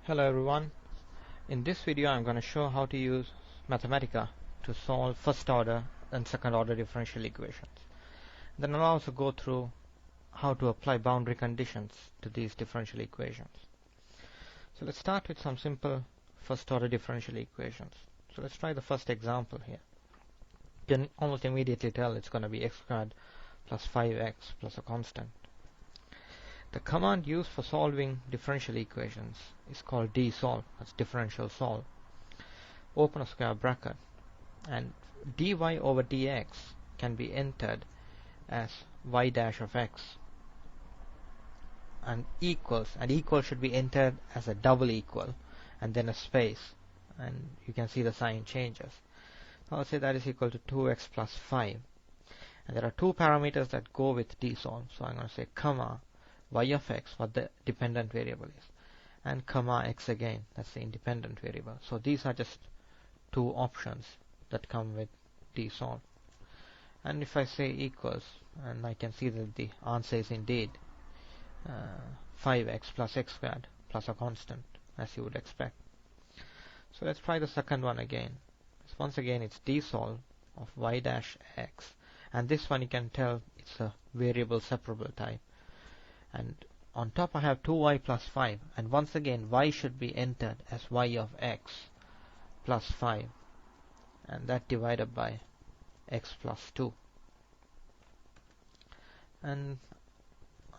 Hello everyone. In this video I'm going to show how to use Mathematica to solve first order and second order differential equations. Then I'll also go through how to apply boundary conditions to these differential equations. So let's start with some simple first order differential equations. So let's try the first example here. You can almost immediately tell it's going to be x squared plus 5x plus a constant. The command used for solving differential equations is called dsolve. That's differential solve. Open a square bracket, and dy over dx can be entered as y dash of x, and equal should be entered as a double equal and then a space, and you can see the sign changes. I'll say that is equal to 2x plus 5, and there are two parameters that go with dsolve, so I'm going to say comma y of x, what the dependent variable is, and comma x again, that's the independent variable. So these are just two options that come with dsolve. And if I say equals, and I can see that the answer is indeed 5x plus x squared plus a constant, as you would expect. So let's try the second one again. Once again it's dsolve of y dash x, and this one you can tell it's a variable separable type. And on top I have 2y plus 5, and once again y should be entered as y of x plus 5, and that divided by x plus 2. And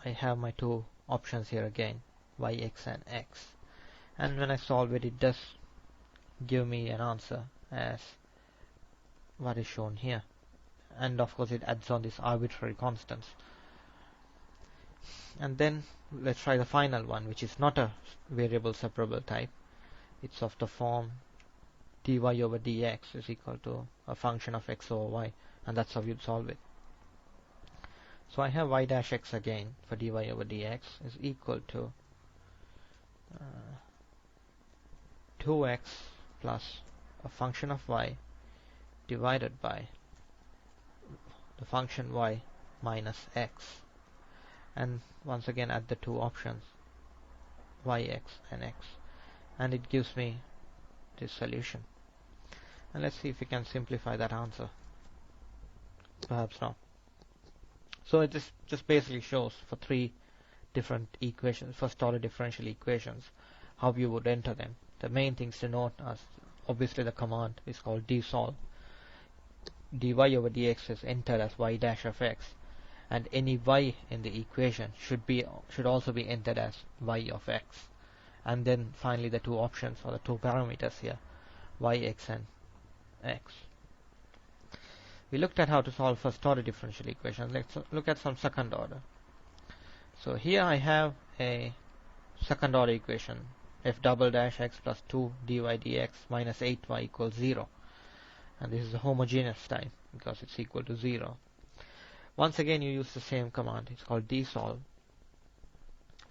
I have my two options here again, yx and x. And when I solve it, it does give me an answer as what is shown here. And of course it adds on these arbitrary constants. And then let's try the final one, which is not a variable separable type. It's of the form dy over dx is equal to a function of x over y, and that's how you'd solve it. So I have y dash x again for dy over dx is equal to 2x plus a function of y divided by the function y minus x. And once again add the two options yx and x, and it gives me this solution. And let's see if we can simplify that answer. Perhaps not. So it just basically shows for three different equations, first order differential equations, how you would enter them. The main things to note are obviously the command is called dsolve. Dy over dx is entered as y dash of x, and any y in the equation should also be entered as y of x. And then finally the two options, or the two parameters here, yx and x. We looked at how to solve first order differential equations. Let's look at some second order. So here I have a second order equation, f double dash x plus 2 dy dx minus 8y equals 0. And this is a homogeneous type because it's equal to 0. Once again you use the same command, it's called dsolve.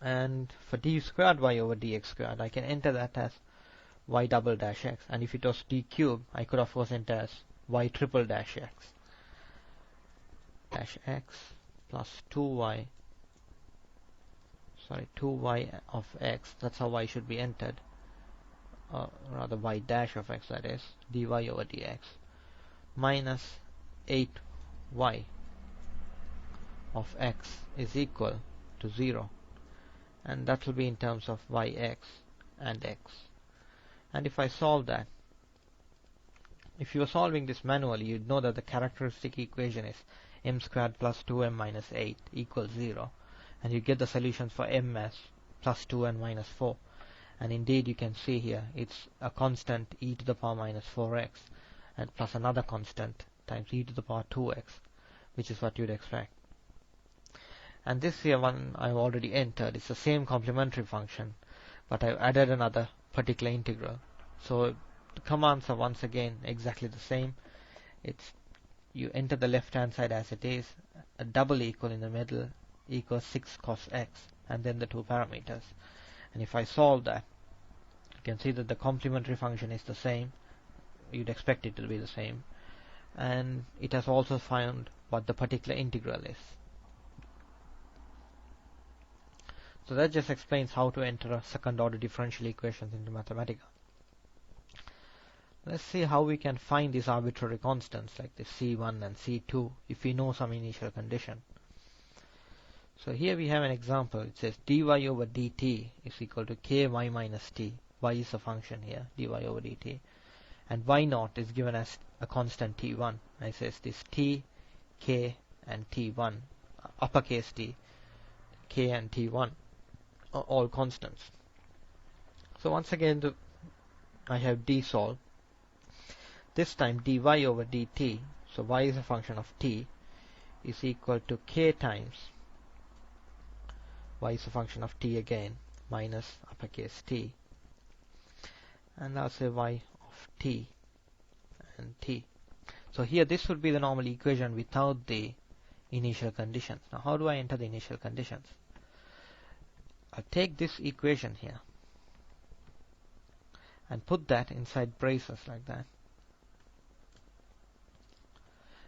And for d squared y over dx squared, I can enter that as y double dash x, and if it was d cubed, I could of course enter as y triple dash x plus 2y of x, that's how y should be entered, or rather y dash of x, that is dy over dx, minus 8y of x is equal to 0, and that will be in terms of yx and x. And if I solve that, if you are solving this manually, you'd know that the characteristic equation is m squared plus 2m minus 8 equals 0, and you get the solutions for m as plus 2n minus 4. And indeed you can see here it's a constant e to the power minus 4x and plus another constant times e to the power 2x, which is what you'd expect. And this here one I've already entered. It's the same complementary function, but I've added another particular integral. So the commands are once again exactly the same. It's you enter the left hand side as it is, a double equal in the middle equals 6 cos x, and then the two parameters. And if I solve that, you can see that the complementary function is the same. You'd expect it to be the same, and it has also found what the particular integral is. So that just explains how to enter a second order differential equations into Mathematica. Let's see how we can find these arbitrary constants like the C1 and C2 if we know some initial condition. So here we have an example. It says dy over dt is equal to ky minus t. Y is a function here, dy over dt. And y0 is given as a constant t1. And it says this t, k, and t1, uppercase t, k and t1 are all constants. So once again, I have d solve. This time dy over dt, so y is a function of t, is equal to k times y is a function of t again, minus uppercase t. And I'll say y of t and t. So here this would be the normal equation without the initial conditions. Now how do I enter the initial conditions? I'll take this equation here and put that inside braces like that.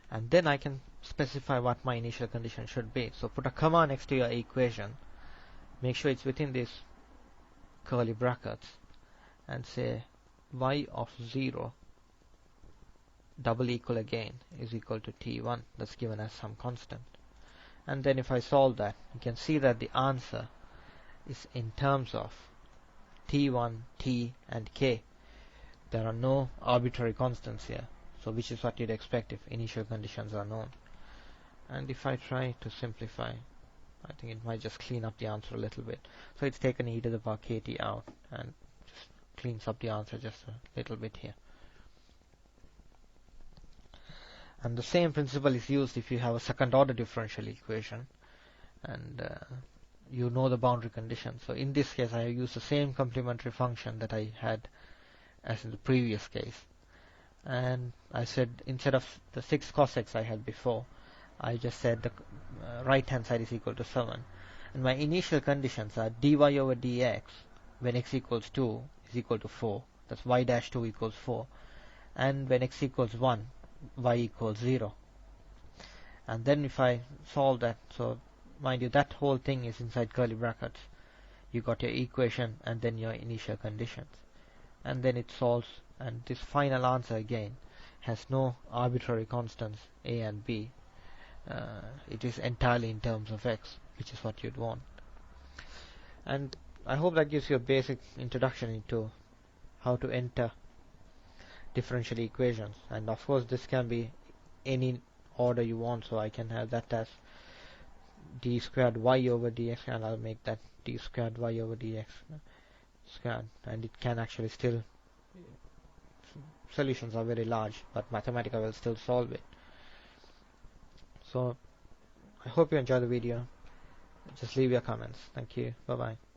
And then I can specify what my initial condition should be. So put a comma next to your equation. Make sure it's within these curly brackets. And say y of 0 double equal again is equal to t1. That's given as some constant. And then if I solve that, you can see that the answer is in terms of t1, t, and k. There are no arbitrary constants here. So which is what you'd expect if initial conditions are known. And if I try to simplify, I think it might just clean up the answer a little bit. So it's taken e to the power kt out and just cleans up the answer just a little bit here. And the same principle is used if you have a second order differential equation and you know the boundary conditions. So in this case I have used the same complementary function that I had as in the previous case. And I said instead of the 6 cos x I had before, I just said the right hand side is equal to 7. And my initial conditions are dy over dx when x equals 2 is equal to 4. That's y dash 2 equals 4. And when x equals 1, y equals 0. And then if I solve that, so mind you that whole thing is inside curly brackets. You got your equation and then your initial conditions. And then it solves, and this final answer again has no arbitrary constants a and b. It is entirely in terms of x, which is what you'd want. And I hope that gives you a basic introduction into how to enter differential equations. And of course this can be any order you want, so I can have that as d squared y over dx, and I'll make that d squared y over dx squared, and it can actually still, solutions are very large, but Mathematica will still solve it. So I hope you enjoy the video. Just leave your comments. Thank you. Bye bye.